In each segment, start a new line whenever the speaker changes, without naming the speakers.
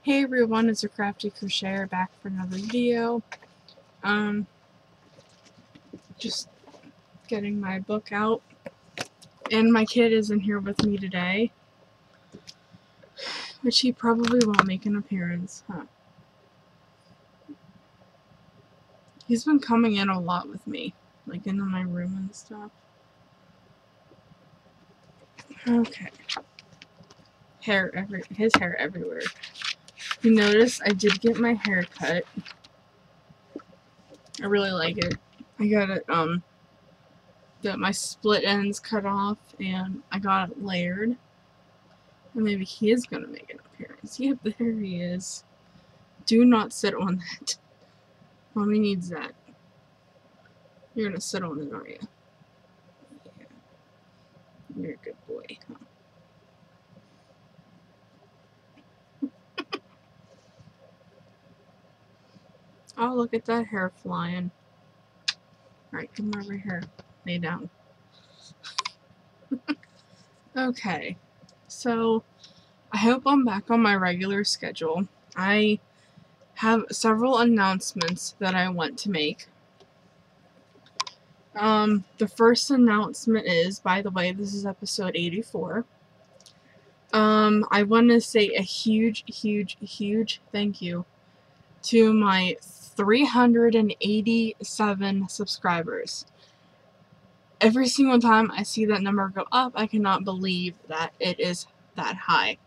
Hey everyone, it's a Crafty Crocheter back for another video. Just getting my book out. And my kid isn't here with me today. Which he probably won't make an appearance, huh? He's been coming in a lot with me. Like into my room and stuff. Okay. His hair everywhere. You notice I did get my hair cut. I really like it. I got it, my split ends cut off and I got it layered. And maybe he is gonna make an appearance. Yep, there he is. Do not sit on that. Mommy needs that. You're gonna sit on it, aren't you? Yeah. You're a good boy, huh? Oh, look at that hair flying. Alright, come over here. Lay down. Okay. So, I hope I'm back on my regular schedule. I have several announcements that I want to make. The first announcement is, by the way, this is episode 84. I want to say a huge thank you to my 387 subscribers. Every single time I see that number go up, I cannot believe that it is that high.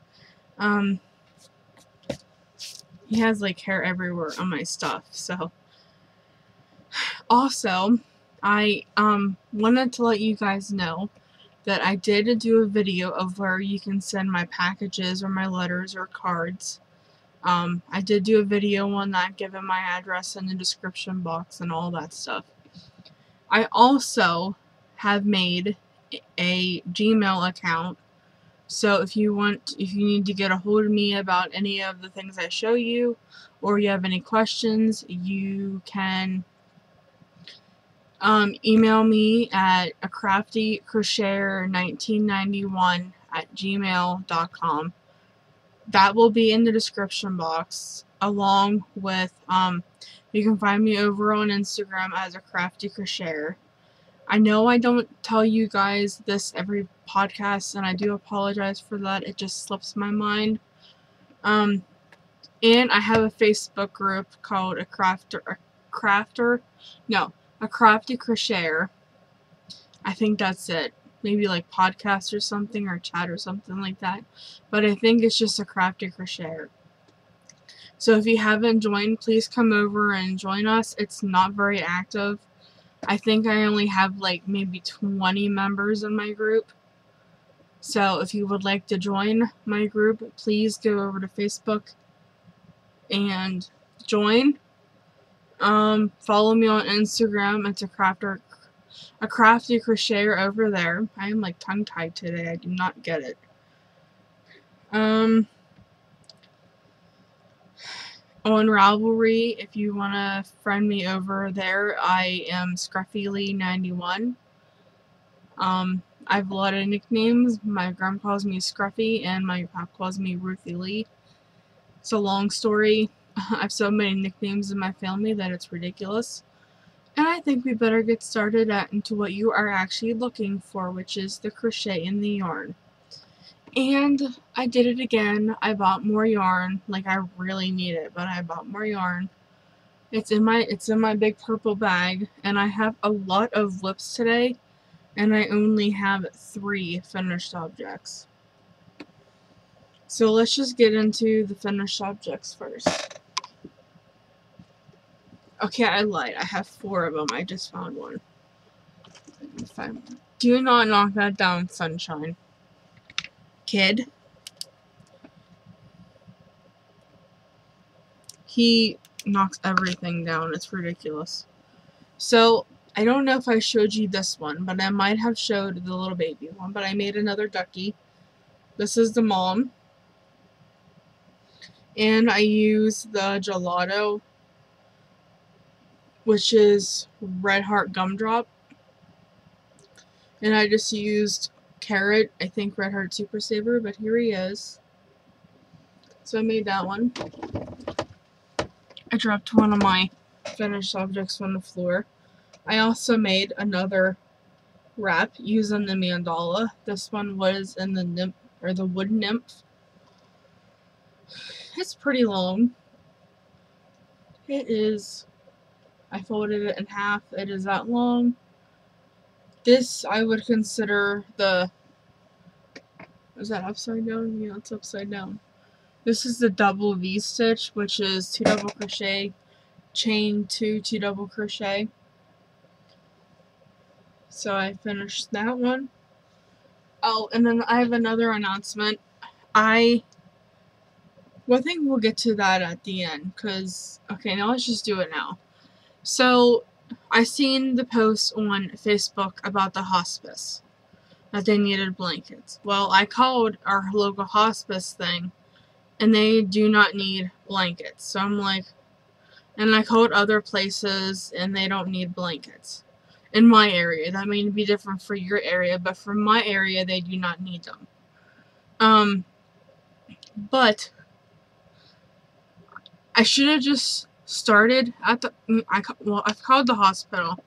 He has like hair everywhere on my stuff, so. Also, I wanted to let you guys know that I did do a video of where you can send my packages or my letters or cards. I did do a video on that, given my address in the description box and all that stuff. I also have made a Gmail account, so if you need to get a hold of me about any of the things I show you, or you have any questions, you can email me at acraftycrocheter1991@gmail.com. That will be in the description box, along with, you can find me over on Instagram as a Crafty Crocheter. I know I don't tell you guys this every podcast, and I do apologize for that. It just slips my mind. And I have a Facebook group called a Crafty Crocheter. I think that's it. Maybe like podcast or something, or chat or something like that. But I think it's just a Crafty Crocheter. So if you haven't joined, please come over and join us. It's not very active. I think I only have like maybe 20 members in my group. So if you would like to join my group, please go over to Facebook and join. Follow me on Instagram. It's a Crafty Crocheter over there. I am like tongue-tied today. I do not get it. On Ravelry, if you want to friend me over there, I am Scruffy91. I have a lot of nicknames. My grandma calls me Scruffy, and my pop calls me Ruthie Lee. It's a long story. I have so many nicknames in my family that it's ridiculous. And I think we better get started into what you are actually looking for, which is the crochet in the yarn. And I did it again. I bought more yarn. Like, I really need it, but I bought more yarn. It's in my big purple bag, and I have a lot of whips today, and I only have 3 finished objects. So let's just get into the finished objects first. Okay, I lied. I have 4 of them. I just found one. Do not knock that down, Sunshine. Kid. He knocks everything down. It's ridiculous. So, I don't know if I showed you this one, but I might have showed the little baby one, but I made another ducky. This is the mom. And I use the gelato, which is Red Heart Gumdrop. And I just used Carrot, I think Red Heart Super Saver, but here he is. So I made that one. I dropped one of my finished objects on the floor. I also made another wrap using the mandala. This one was in the nymph, or the wood nymph. It's pretty long. It is, I folded it in half. It is that long. This I would consider the, is that upside down? Yeah, it's upside down. This is the double V stitch, which is 2 double crochet, chain 2 double crochet. So I finished that one. Oh, and then I have another announcement. I think we'll get to that at the end, because, okay, now let's just do it now. So, I seen the post on Facebook about the hospice, that they needed blankets. Well, I called our local hospice thing, and they do not need blankets. So I'm like, and I called other places, and they don't need blankets. In my area, that may be different for your area, but for my area, they do not need them. But I should have just started at the, I've called the hospital,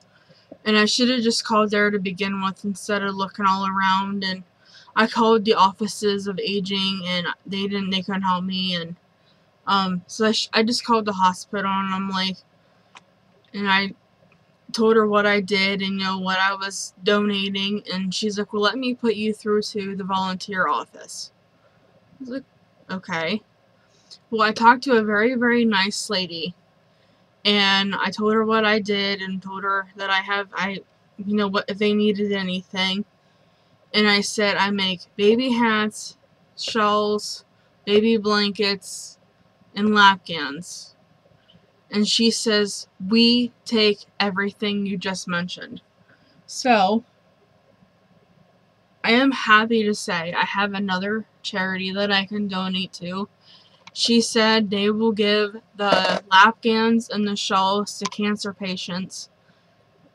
and I should have just called there to begin with instead of looking all around. And I called the offices of aging, and they couldn't help me. And so I just called the hospital, and I'm like, and I told her what I did and, you know, what I was donating, and she's like, well, let me put you through to the volunteer office. I was like, okay. Well, I talked to a very, very nice lady, and I told her what I did, and told her that you know, what if they needed anything. And I said I make baby hats, shawls, baby blankets, and lapgans. And she says, we take everything you just mentioned. So, I am happy to say I have another charity that I can donate to. She said they will give the lapgans and the shawls to cancer patients.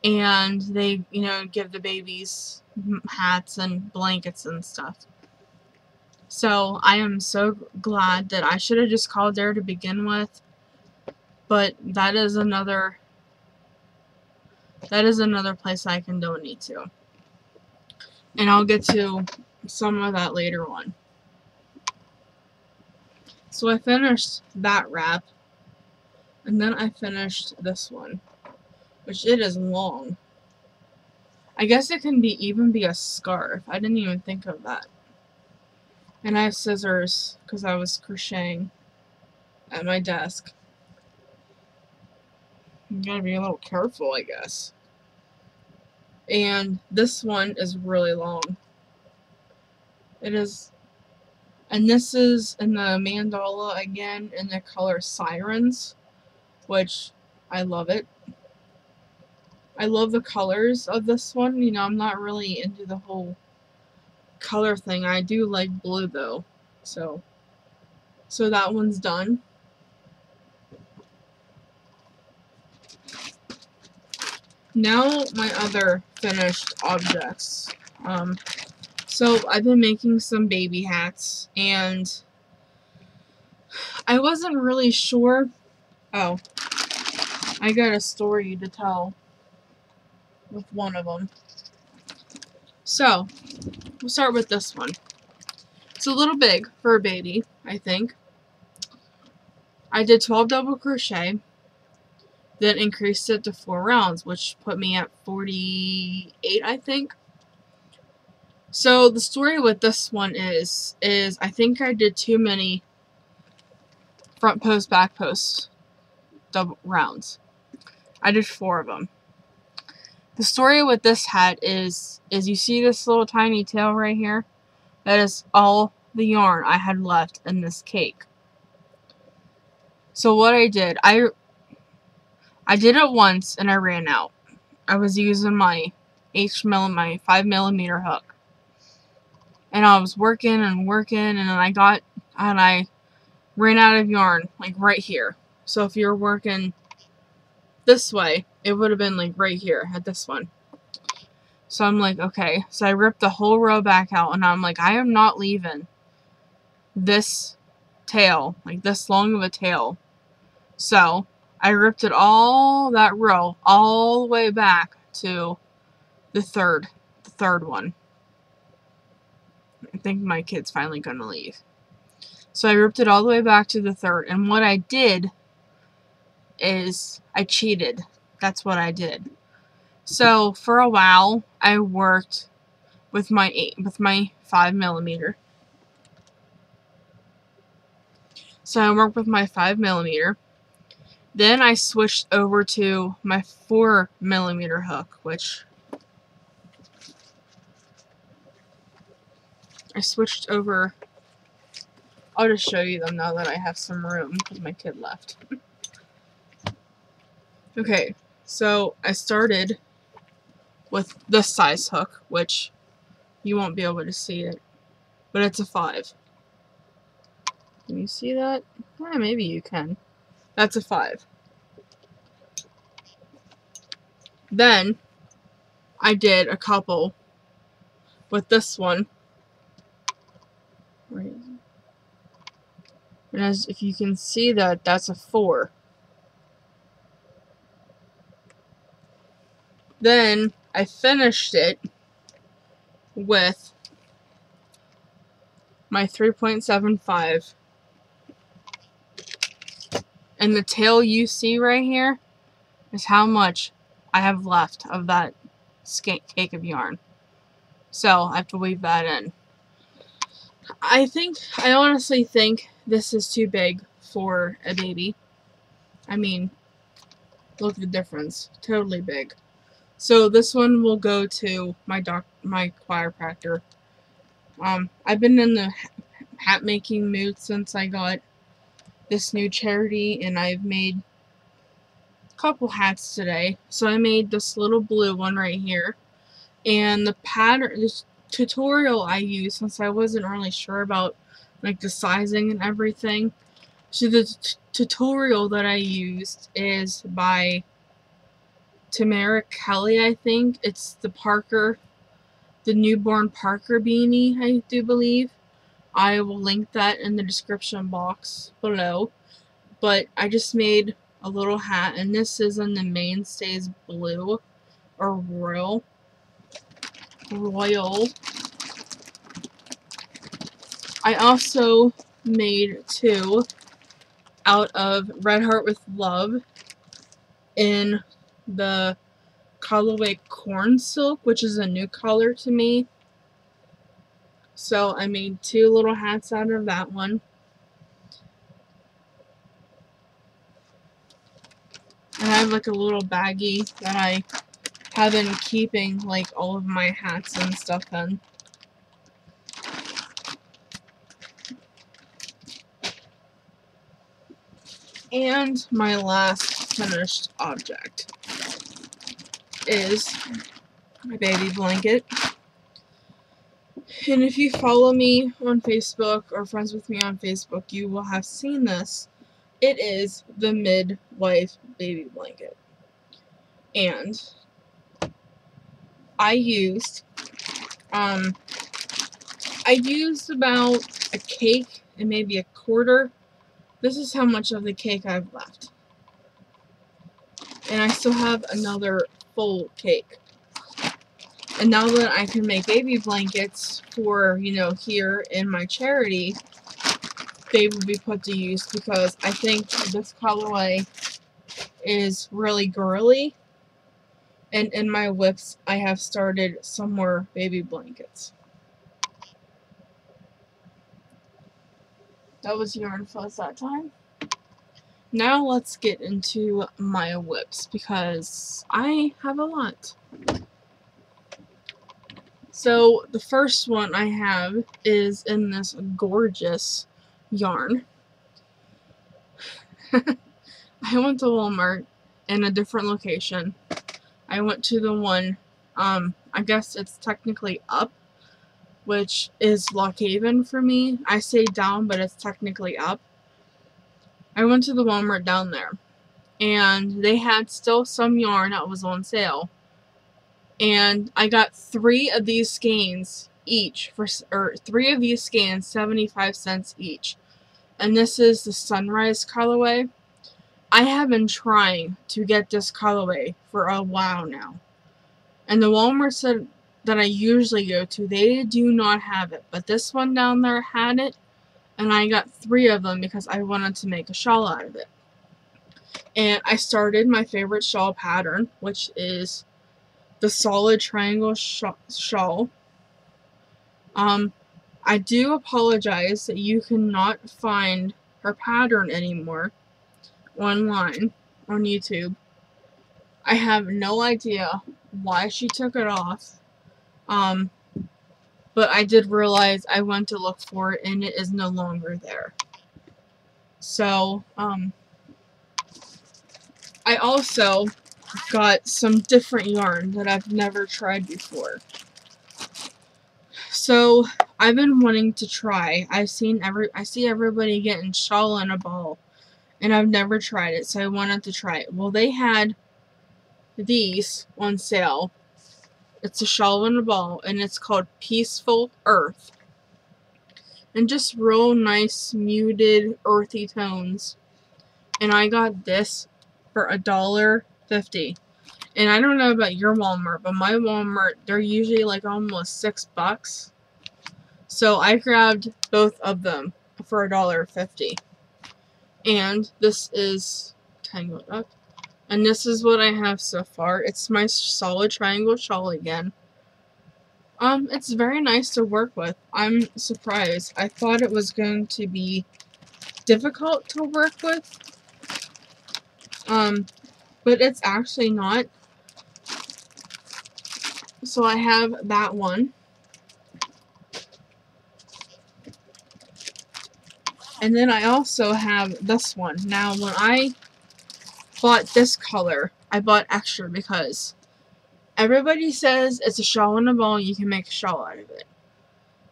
And they, you know, give the babies hats and blankets and stuff. So, I am so glad that I should have just called there to begin with. But that is another place I can donate to. And I'll get to some of that later on. So I finished that wrap, and then I finished this one, which it is long. I guess it can even be a scarf. I didn't even think of that. And I have scissors because I was crocheting at my desk. You gotta be a little careful, I guess. And this one is really long. It is, and this is in the mandala again in the color Sirens, which I love it. I love the colors of this one. You know, I'm not really into the whole color thing. I do like blue though. So that one's done. Now my other finished objects. So I've been making some baby hats, and I wasn't really sure. Oh, I got a story to tell with one of them. So, we'll start with this one. It's a little big for a baby, I think. I did 12 double crochet, then increased it to 4 rounds, which put me at 48, I think. So the story with this one is I think I did too many front post, back post double rounds. I did 4 of them. The story with this hat is you see this little tiny tail right here? That is all the yarn I had left in this cake. So what I did, I did it once and I ran out. I was using my 5mm hook. And I was working and working, and then I ran out of yarn, like right here. So if you're working this way, it would have been like right here at this one. So I'm like, okay. So I ripped the whole row back out, and I'm like, I am not leaving this tail, like this long of a tail. So I ripped it all, that row, all the way back to the third one. I think my kid's finally gonna leave. So I ripped it all the way back to the third, and what I did is I cheated. That's what I did. So for a while, I worked with my 5mm. So I worked with my 5mm. Then I switched over to my 4mm hook, which I switched over. I'll just show you them now that I have some room because my kid left. Okay, so I started with this size hook, which you won't be able to see it, but it's a 5. Can you see that? Eh, maybe you can. That's a 5. Then I did a couple with this one. And as if you can see that, that's a 4. Then I finished it with my 3.75. And the tail you see right here is how much I have left of that cake of yarn. So I have to weave that in. I honestly think this is too big for a baby. I mean, look at the difference. Totally big. So this one will go to my chiropractor. I've been in the hat making mood since I got this new charity, and I've made a couple hats today. So I made this little blue one right here, and the pattern, this tutorial I used, since I wasn't really sure about like the sizing and everything. So the tutorial that I used is by Tamara Kelly, I think. It's the newborn Parker beanie, I do believe. I will link that in the description box below. But I just made a little hat, and this is in the Mainstays blue, or royal. I also made 2 out of Red Heart with Love in the colorway Corn Silk, which is a new color to me. So I made 2 little hats out of that one. And I have like a little baggie that I have been keeping like all of my hats and stuff in. And my last finished object is my baby blanket. And if you follow me on Facebook or friends with me on Facebook, you will have seen this. It is the Midwife baby blanket. And I used about a cake and maybe a quarter. This is how much of the cake I've left. And I still have another full cake. And now that I can make baby blankets for, here in my charity, they will be put to use because I think this colorway is really girly. And in my whips, I have started some more baby blankets. That was Yarn Fuzz that time. Now let's get into my whips because I have a lot. So the first one I have is in this gorgeous yarn. I went to Walmart in a different location. I went to the one, I guess it's technically up, which is Lock Haven for me. I say down, but it's technically up. I went to the Walmart down there, and they had still some yarn that was on sale. And I got 3 of these skeins each, 3 of these skeins, 75 cents each. and this is the Sunrise colorway. I have been trying to get this colorway for a while now, and the Walmart that I usually go to, they do not have it, but this one down there had it, and I got 3 of them because I wanted to make a shawl out of it. And I started my favorite shawl pattern, which is the solid triangle shawl. I do apologize that you cannot find her pattern anymore online on YouTube. I have no idea why she took it off. But I did realize I went to look for it and it is no longer there. So, I also got some different yarn that I've never tried before. So, I've been wanting to try. I see everybody getting shawl in a ball, and I've never tried it, so I wanted to try it. Well, they had these on sale. It's a shawl in a ball, and it's called Peaceful Earth. And just real nice, muted, earthy tones. And I got this for $1.50. And I don't know about your Walmart, but my Walmart, they're usually like almost $6. So I grabbed both of them for $1.50. And this is tangled up. And this is what I have so far. It's my solid triangle shawl again. It's very nice to work with. I'm surprised. I thought it was going to be difficult to work with. But it's actually not. So I have that one. And then I also have this one. Now, when I bought this color, I bought extra because everybody says it's a shawl in a ball, you can make a shawl out of it.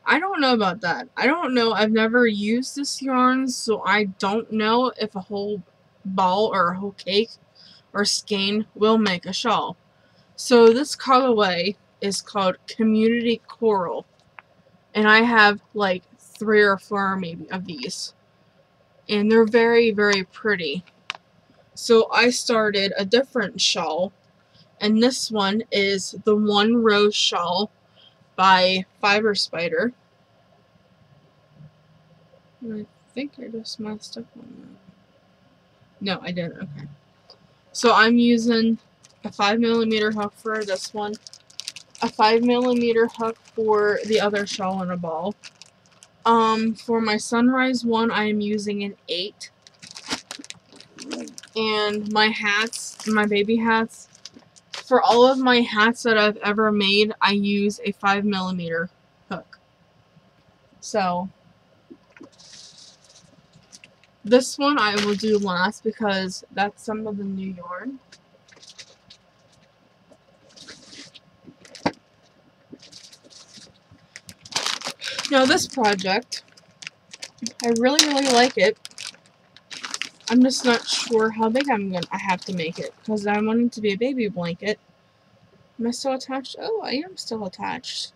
I don't know about that. I don't know. I've never used this yarn, so I don't know if a whole ball or a whole cake or skein will make a shawl. So this colorway is called Community Coral. And I have like 3 or 4 maybe of these. And they're very, very pretty. So I started a different shawl. And this one is the One Rose Shawl by Fiber Spider. I think I just messed up on that. No, I didn't. Okay. So I'm using a 5mm hook for this one. A 5mm hook for the other shawl in a ball. For my Sunrise one, I am using an 8. And my hats, my baby hats, for all of my hats that I've ever made, I use a 5mm hook. So, this one I will do last because that's some of the new yarn. Now this project, I really, really like it. I'm just not sure how big I have to make it because I want it to be a baby blanket. Am I still attached? Oh, I am still attached.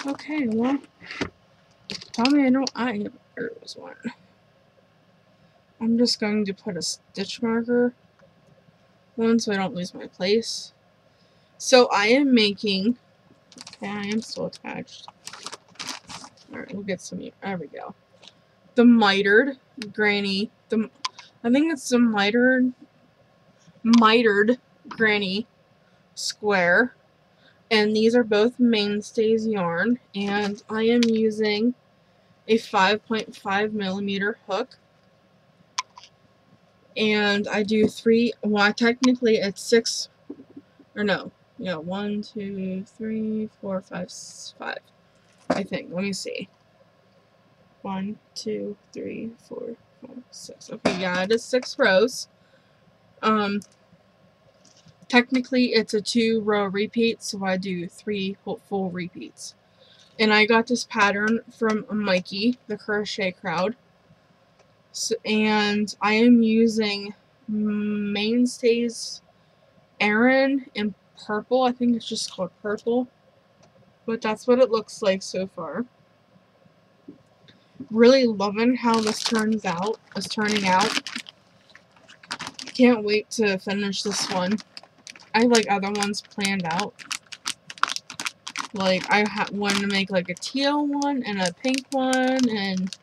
Okay, well, tell me there was one. I'm just going to put a stitch marker on so I don't lose my place. So I am making, okay, I am still attached. Alright, we'll get some, there we go. The mitered granny, I think it's the mitered granny square. And these are both Mainstays yarn, and I am using a 5.5mm hook. And I do 3, well, technically it's 6, or no, yeah, 1, 2, 3, 4, 5, 5, I think. Let me see. 1, 2, 3, 4, 5, 6. Okay, yeah, it is 6 rows. Technically it's a 2-row repeat, so I do 3 full repeats. And I got this pattern from Mikey, the Crochet Crowd. So, and I am using Mainstays Aran in purple. I think it's just called purple. But that's what it looks like so far. Really loving how this turning out. Can't wait to finish this one. I have like other ones planned out. Like I want to make like a teal one and a pink one, and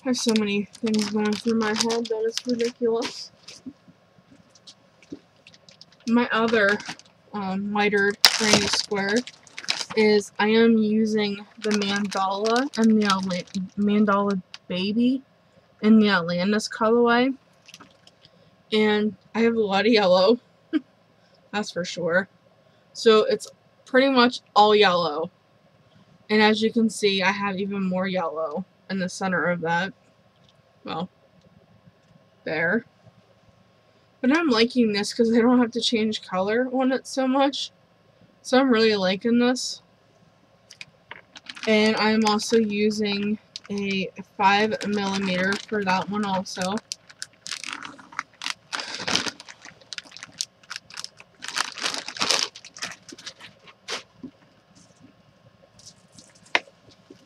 I have so many things going through my head that it's ridiculous. My other mitered granny square is I am using the mandala and the mandala baby in the Atlantis colorway, and I have a lot of yellow. That's for sure. So it's pretty much all yellow, and as you can see, I have even more yellow in the center of that. Well, there. But I'm liking this because I don't have to change color on it so much. So I'm really liking this. And I'm also using a 5mm for that one also.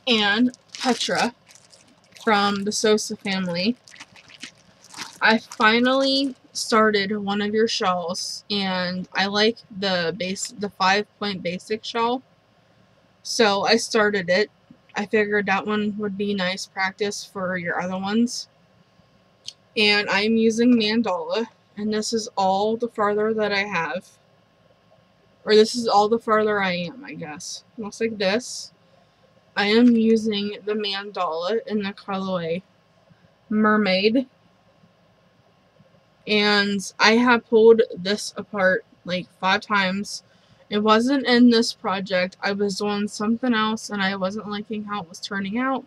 And Petra from the Sosa family. I finally started one of your shawls, and I like the 5-point basic shawl. So I started it. I figured that one would be nice practice for your other ones. And I'm using mandala, and this is all the farther that I have. Or this is all the farther I am, I guess. Looks like this. I am using the mandala in the colorway Mermaid. And I have pulled this apart like 5 times. It wasn't in this project. I was doing something else and I wasn't liking how it was turning out.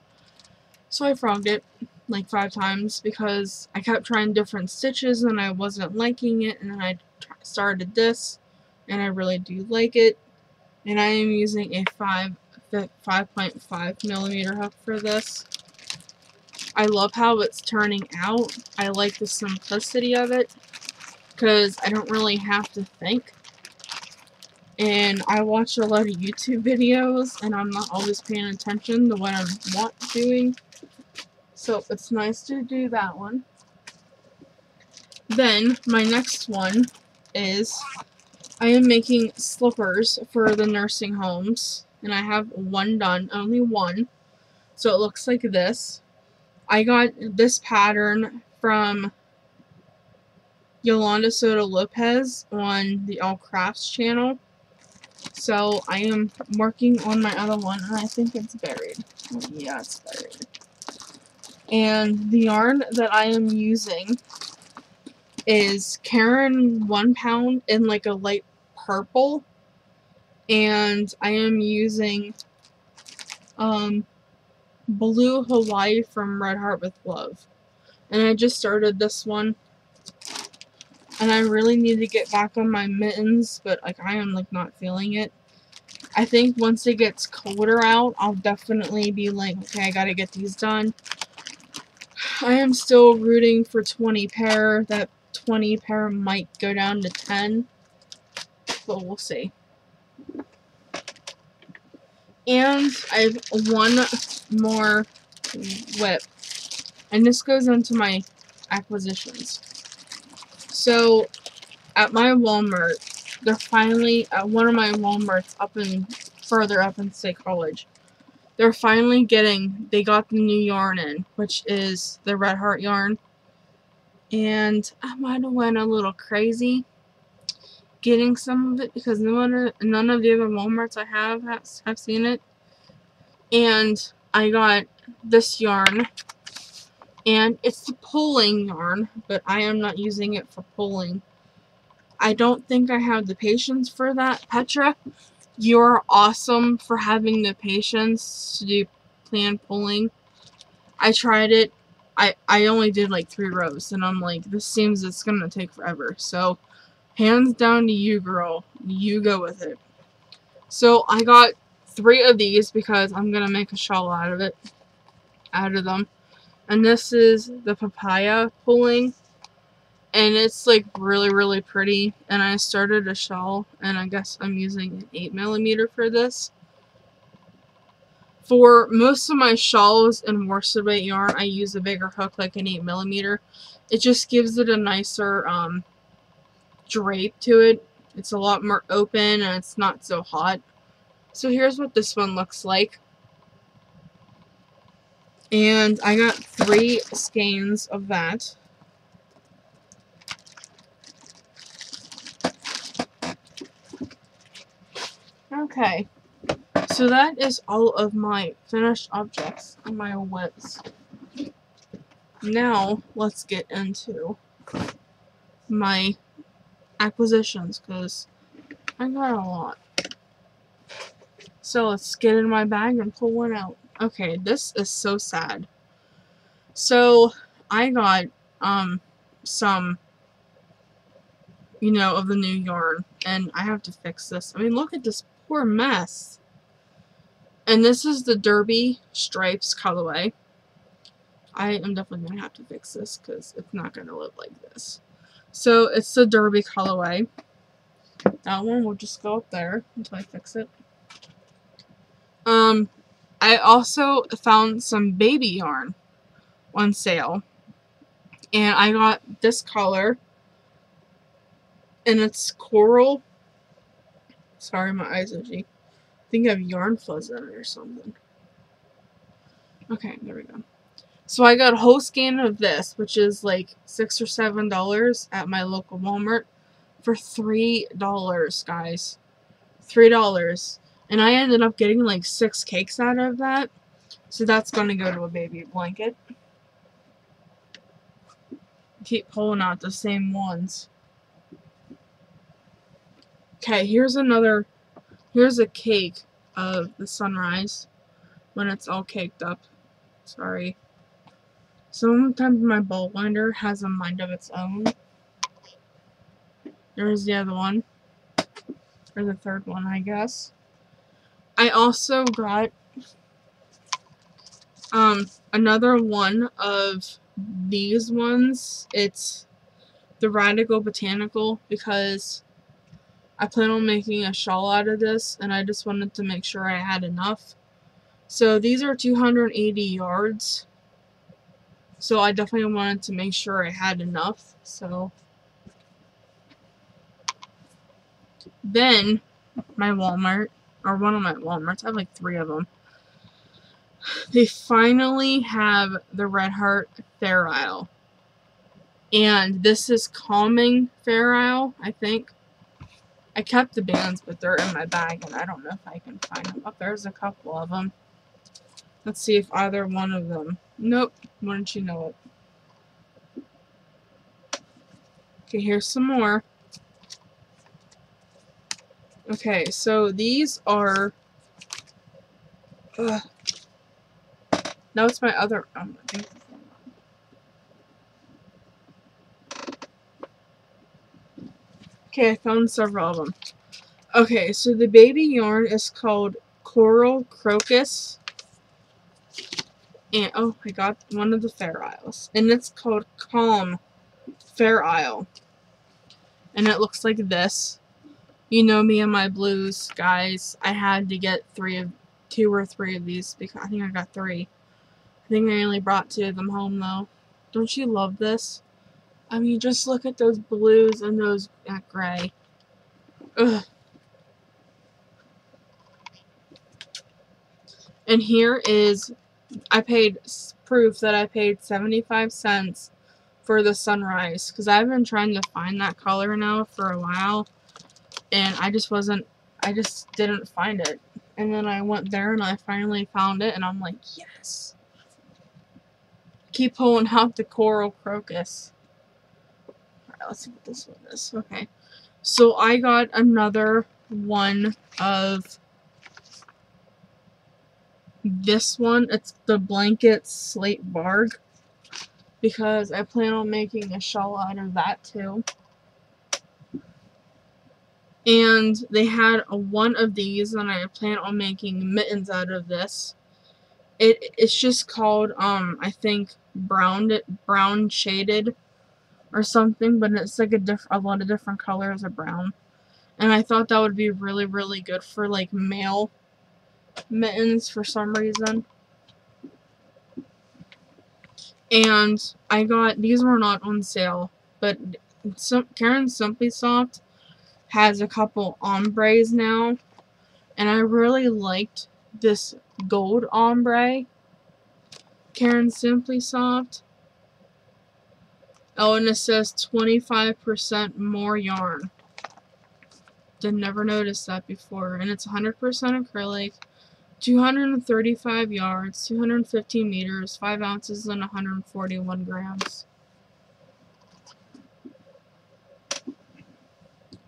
So I frogged it like 5 times because I kept trying different stitches and I wasn't liking it, and then I started this and I really do like it. And I am using a 5.5mm hook for this. I love how it's turning out. I like the simplicity of it because I don't really have to think. And I watch a lot of YouTube videos and I'm not always paying attention to what I'm doing. So it's nice to do that one. Then my next one is I am making slippers for the nursing homes. And I have one done, only one. So it looks like this. I got this pattern from Yolanda Soto Lopez on the All Crafts channel. So I am working on my other one, and I think it's buried. Yeah, it's buried. And the yarn that I am using is Caron 1 pound in like a light purple. And I am using Blue Hawaii from Red Heart with Love. And I just started this one. And I really need to get back on my mittens, but like I am like not feeling it. I think once it gets colder out, I'll definitely be like, okay, I gotta get these done. I am still rooting for 20 pair. That 20 pair might go down to 10, but we'll see. And I have one more whip, and this goes into my acquisitions. So at my Walmart, they're finally at one of my Walmarts further up in State College. They're finally they got the new yarn in, which is the Red Heart yarn. And I might have went a little crazy getting some of it because none of the other Walmarts I have seen it. And I got this yarn, and it's the pulling yarn, but I am not using it for pulling. I don't think I have the patience for that. Petra, you're awesome for having the patience to do planned pulling. I tried it. I only did like 3 rows, and I'm like, this seems it's gonna take forever. So, hands down to you, girl. You go with it. So, I got 3 of these because I'm gonna make a shawl out of them. And this is the papaya pulling. And it's like really, really pretty. And I started a shawl, and I guess I'm using an 8mm for this. For most of my shawls and worsted weight yarn, I use a bigger hook, like an 8mm. It just gives it a nicer drape to it. It's a lot more open and it's not so hot. So here's what this one looks like. And I got 3 skeins of that. Okay. So that is all of my finished objects and my WIPs. Now, let's get into my acquisitions, because I got a lot. So let's get in my bag and pull one out. Okay, this is so sad. So, I got, some, of the new yarn, and I have to fix this. I mean, look at this poor mess. And this is the Derby Stripes colorway. I am definitely going to have to fix this because it's not going to look like this. So, it's the Derby colorway. That one will just go up there until I fix it. I also found some baby yarn on sale. And I got this color. And it's coral. Sorry, my eyes are itchy. I think I have yarn fuzz in it or something. Okay, there we go. So I got a whole skein of this, which is like $6 or $7 at my local Walmart for $3, guys. $3. And I ended up getting like 6 cakes out of that. So that's going to go to a baby blanket. Keep pulling out the same ones. Okay, here's a cake of the sunrise when it's all caked up. Sorry. Sometimes my ball winder has a mind of its own. There's the other one. Or the third one, I guess. I also got another one of these ones. It's the Radical Botanical, because I plan on making a shawl out of this, and I just wanted to make sure I had enough. So these are 280 yards. So I definitely wanted to make sure I had enough. So then my Walmart, or one of my Walmarts, I have like 3 of them. They finally have the Red Heart Fair Isle. And this is Calming Fair Isle, I think. I kept the bands, but they're in my bag, and I don't know if I can find them. Oh, there's a couple of them. Let's see if either one of them... Nope. Wouldn't you know it. Okay, here's some more. Okay, so these are... No, it's my other... Okay, I found several of them. Okay, so the baby yarn is called Coral Crocus. And, oh, I got one of the Fair Isles. And it's called Calm Fair Isle. And it looks like this. You know me and my blues, guys. I had to get 2 or 3 of these, because I think I got 3. I think I only brought 2 of them home, though. Don't you love this? I mean, just look at those blues and that gray. Ugh. And here is, I paid proof that I paid 75 cents for the sunrise, because I've been trying to find that color now for a while, and I just didn't find it. And then I went there and I finally found it, and I'm like, yes. Keep pulling out the Coral Crocus. Alright, let's see what this one is. Okay. So I got another one of this one. It's the Blanket Slate Bark, because I plan on making a shawl out of that too. And they had one of these, and I plan on making mittens out of this. It's just called I think brown shaded or something, but it's like a lot of different colors of brown. And I thought that would be really, really good for like male mittens for some reason. And I got, these were not on sale, but Caron Simply Soft has a couple ombres now, and I really liked this gold ombre. Caron Simply Soft. Oh, and it says 25% more yarn. Did never notice that before. And it's 100% acrylic, 235 yards, 215 meters, 5 ounces, and 141 grams.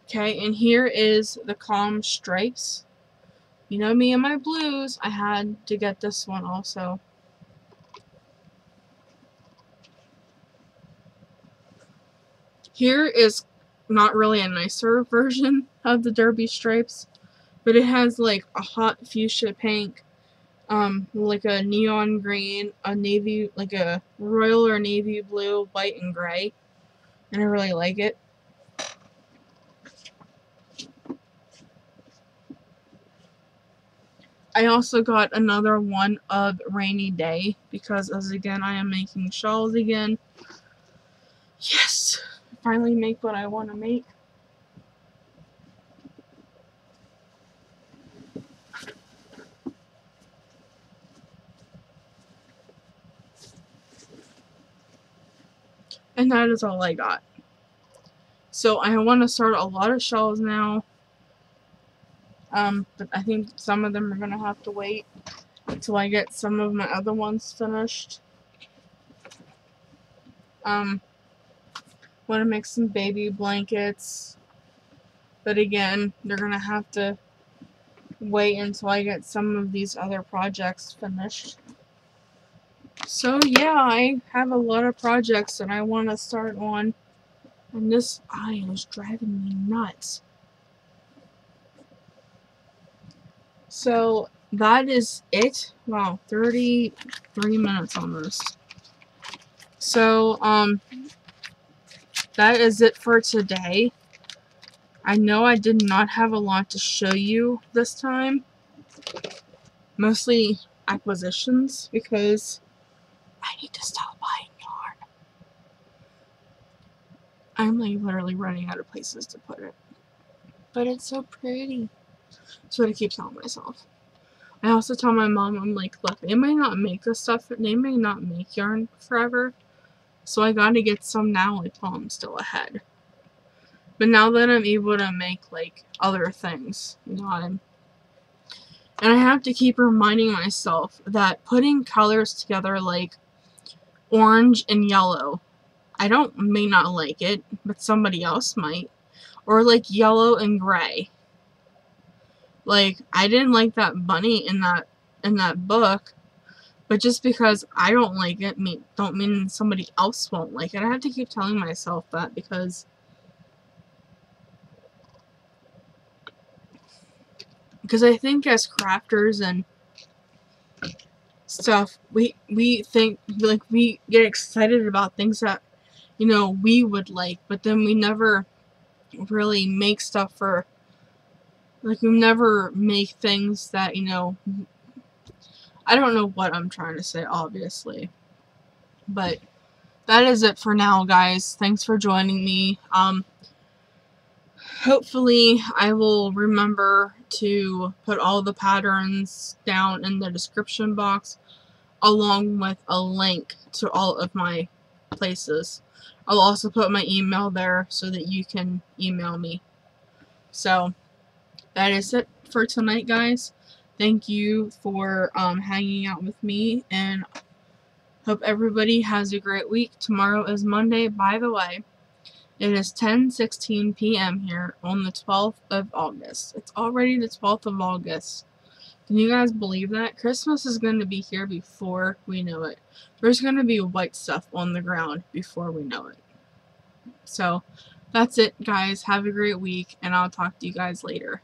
Okay, and here is the Calm Stripes. You know me and my blues. I had to get this one also. Here is not really a nicer version of the Derby Stripes, but it has like a hot fuchsia pink, like a neon green, a navy, like a royal or navy blue, white, and gray, and I really like it. I also got another one of Rainy Day because, as again, I am making shawls again. Yes! Finally make what I want to make. And that is all I got. So I want to start a lot of shawls now. But I think some of them are going to have to wait until I get some of my other ones finished. Want to make some baby blankets. But again, they're going to have to wait until I get some of these other projects finished. So yeah, I have a lot of projects that I want to start on. And this eye is driving me nuts. So that is it. Wow, 33 minutes almost. So, that is it for today. I know I did not have a lot to show you this time. Mostly acquisitions, because I need to stop buying yarn. I'm like literally running out of places to put it. But it's so pretty. That's what I keep telling myself. I also tell my mom, I'm like, look, they may not make this stuff, they may not make yarn forever, so I gotta get some now, like, while I'm still ahead. But now that I'm able to make, like, other things, you know, and I have to keep reminding myself that putting colors together, like orange and yellow, I may not like it, but somebody else might. Or, like, yellow and gray. Like, I didn't like that bunny in that book, but just because I don't like it, don't mean somebody else won't like it. I have to keep telling myself that, because I think as crafters and stuff, we think, like, we get excited about things that, you know, we would like, but then we never really make stuff for, like, we never make things that, you know, I don't know what I'm trying to say, obviously. But that is it for now, guys. Thanks for joining me. Hopefully I will remember to put all the patterns down in the description box, along with a link to all of my places. I'll also put my email there so that you can email me. So that is it for tonight, guys. Thank you for hanging out with me, and hope everybody has a great week. Tomorrow is Monday, by the way. It is 10:16 p.m. here on the 12th of August. It's already the 12th of August. Can you guys believe that? Christmas is going to be here before we know it. There's going to be white stuff on the ground before we know it. So, that's it, guys. Have a great week, and I'll talk to you guys later.